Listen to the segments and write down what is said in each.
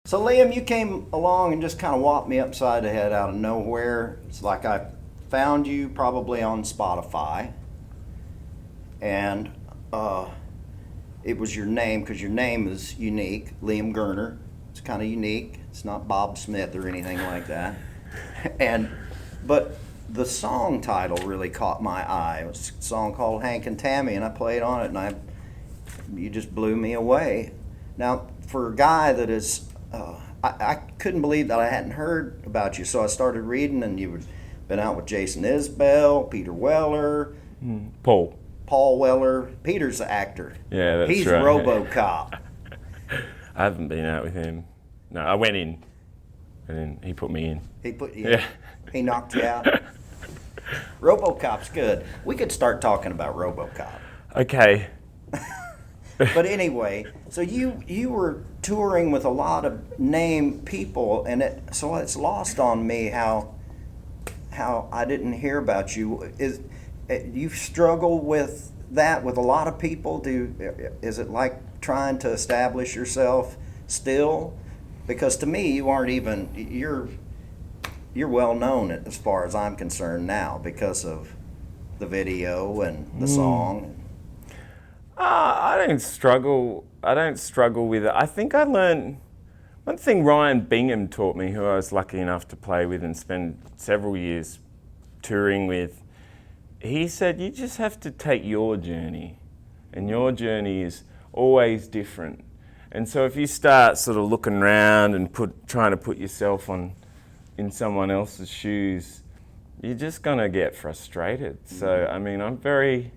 So Liam, you came along and just kind of whopped me upside the head out of nowhere. It's like I found you probably on Spotify, and it was your name, because your name is unique, Liam Gerner. It's kind of unique. It's not Bob Smith or anything like that. But the song title really caught my eye. It was a song called Hank and Tammy, and I played on it, and you just blew me away. Now, for a guy that is, I couldn't believe that I hadn't heard about you, so I started reading, and you've been out with Jason Isbell, Peter Weller. Paul Weller. Peter's the actor. Yeah, that's He's right. RoboCop. I haven't been out with him. No, I went in, and then he put me in. He put you. Yeah. He knocked you out. RoboCop's good. We could start talking about RoboCop. Okay. But anyway, so you were touring with a lot of named people, and so it's lost on me how I didn't hear about you. You struggle with that with a lot of people? Is it like trying to establish yourself still? Because to me, you aren't even, you're well known as far as I'm concerned now because of the video and the song. I don't struggle with it. I think I learned one thing Ryan Bingham taught me, who I was lucky enough to play with and spend several years touring with. He said, you just have to take your journey, and your journey is always different. And so if you start sort of looking around and trying to put yourself in someone else's shoes, you're just gonna get frustrated. So, I mean, I'm very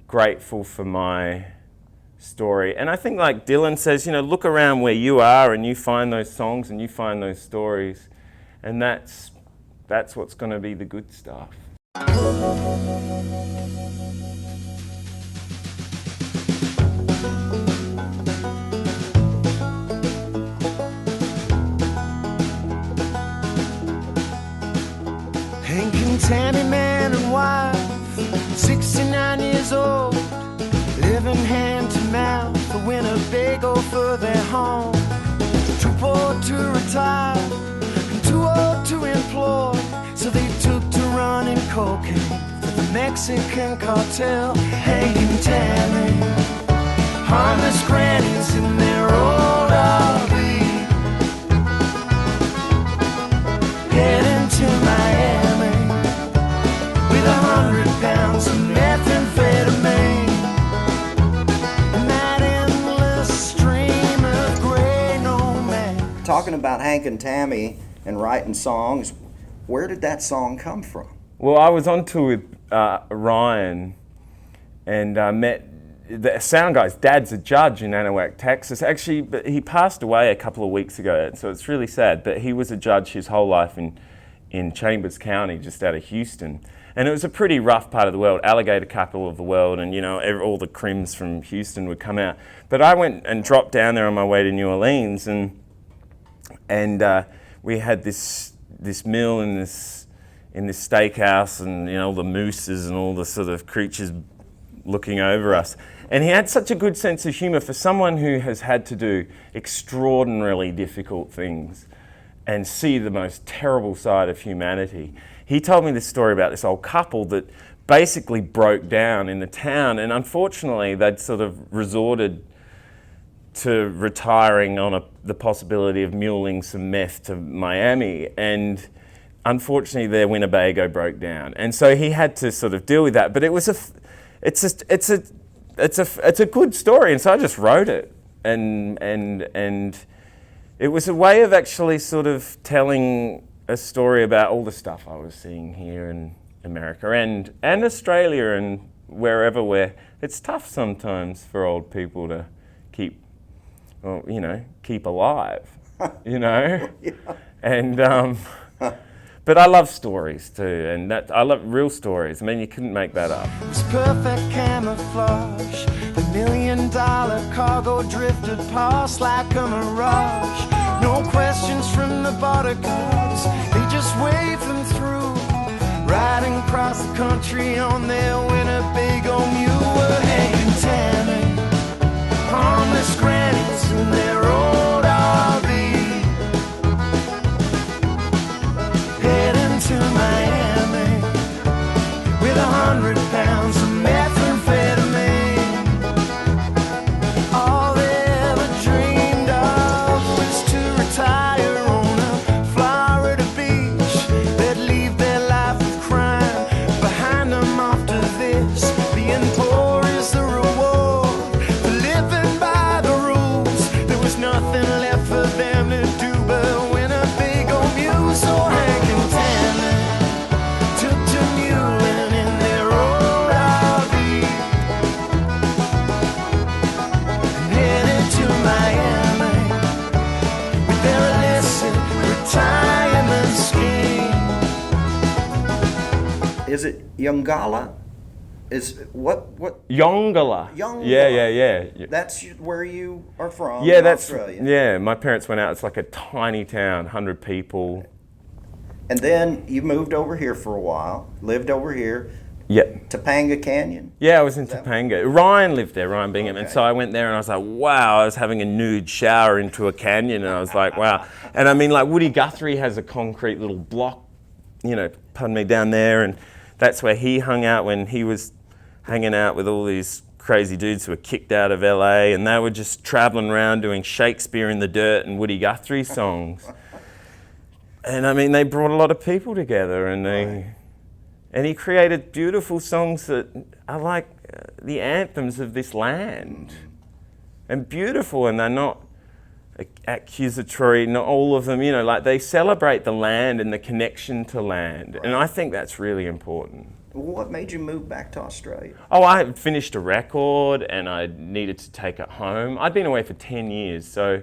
grateful for my story. And I think, like Dylan says, look around where you are and you find those songs and you find those stories, and that's what's gonna be the good stuff. Hank and Tammy, man and wife, 69 years old, living hand to mouth, a Winnebago for their home. Too poor to retire, and too old to employ, so they took to running cocaine for the Mexican cartel. Hank and Tammy, harmless grannies in their old RV, heading to Miami with 100 pounds of methamphetamine, and that endless stream of gray nomad. Talking about Hank and Tammy and writing songs, where did that song come from? Well, I was on tour with Ryan, and met the sound guy's dad's a judge in Anahuac, Texas. Actually, but he passed away a couple of weeks ago, so it's really sad. But he was a judge his whole life in Chambers County, just out of Houston. And it was a pretty rough part of the world, alligator capital of the world, and all the crims from Houston would come out. But I went and dropped down there on my way to New Orleans, and we had this meal in this steakhouse, and all the mooses and all the sort of creatures looking over us. And he had such a good sense of humor for someone who has had to do extraordinarily difficult things and see the most terrible side of humanity. He told me this story about this old couple that basically broke down in the town, and unfortunately they'd sort of resorted to retiring on the possibility of muling some meth to Miami, and unfortunately their Winnebago broke down, and so he had to sort of deal with that. But it's a good story, and so I just wrote it, and it was a way of actually sort of telling a story about all the stuff I was seeing here in America and Australia and wherever, where it's tough sometimes for old people to keep alive, Yeah. And but I love stories too, and I love real stories. I mean, you couldn't make that up. It's perfect camouflage. The $1 million cargo drifted past like a mirage. No questions from the border guards, they just wave them through. Riding across the country on their Winnebago mule were Hank and Tammy, homeless grannies in their old RV, heading to Miami with 100 pounds of methamphetamine. All they ever dreamed of was to retire on a Florida beach. They'd leave their life of crime behind them after this. Being poor is the reward for living by the rules. There was nothing left for them to do but win a big old mule. So Hank and Tammy took to mulling in their old RV and headed to Miami with their illicit retirement scheme. Is it Yongala? Is what? Yongala. Yongala. Yeah. That's where you are from. Yeah, in that's Australia. yeah. My parents went out. It's like a tiny town, 100 people. And then you moved over here for a while. Lived over here, Yep. Topanga Canyon. Yeah, I was in Topanga. Ryan lived there, Ryan Bingham, and Okay. so I went there and I was like, wow, I was having a nude shower into a canyon, and I was like, wow. And I mean, like Woody Guthrie has a concrete little block, pardon me, down there, and that's where he hung out when he was hanging out with all these crazy dudes who were kicked out of LA, and they were just traveling around doing Shakespeare in the Dirt and Woody Guthrie songs. And I mean, they brought a lot of people together, and and he created beautiful songs that are like the anthems of this land. And beautiful, and they're not accusatory, not all of them, like they celebrate the land and the connection to land. And I think that's really important. What made you move back to Australia? Oh, I had finished a record and I needed to take it home. I'd been away for 10 years, home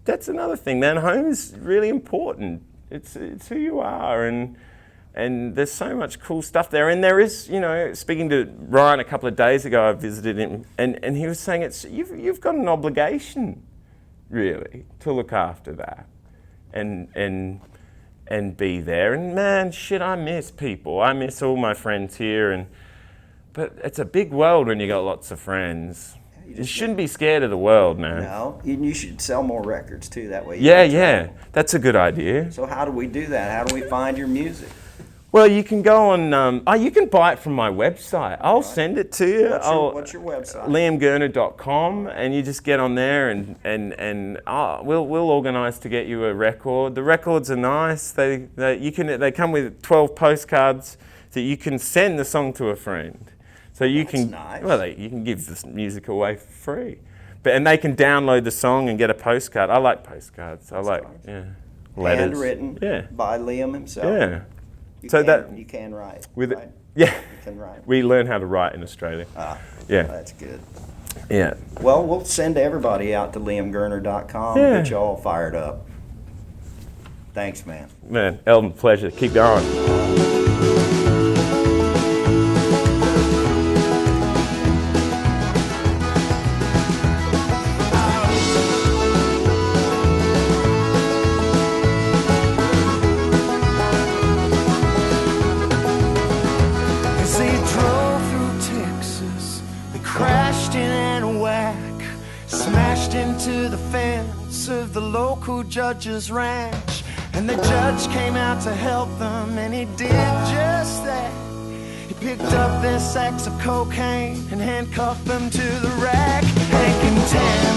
that's another thing, man. Home is really important. It's who you are, and there's so much cool stuff there. And there is, speaking to Ryan a couple of days ago, I visited him, and he was saying you've got an obligation, really, to look after that, and be there. And man, shit, I miss people. I miss all my friends here, but it's a big world when you got lots of friends. You shouldn't be scared of the world, man. No, you should sell more records too. That way. Yeah, that's a good idea. So how do we do that? How do we find your music? Well, you can go on. You can buy it from my website. I'll send it to you. What's your website? LiamGerner.com, and you just get on there, and we'll organise to get you a record. The records are nice. They come with 12 postcards that you can send the song to a friend. So you can nice. you can give this music away for free, and they can download the song and get a postcard. I like postcards. Letters. Handwritten Yeah. by Liam himself. Yeah. You can write. With right? it. Yeah. You can write. We learn how to write in Australia. Yeah. That's good. Yeah. Well, we'll send everybody out to liamgerner.com Yeah. and get you all fired up. Thanks, man. Man, Eldon, pleasure. Keep going. Into the fence of the local judge's ranch, and the judge came out to help them, and he did just that. He picked up their sacks of cocaine and handcuffed them to the rack. Hank and Tam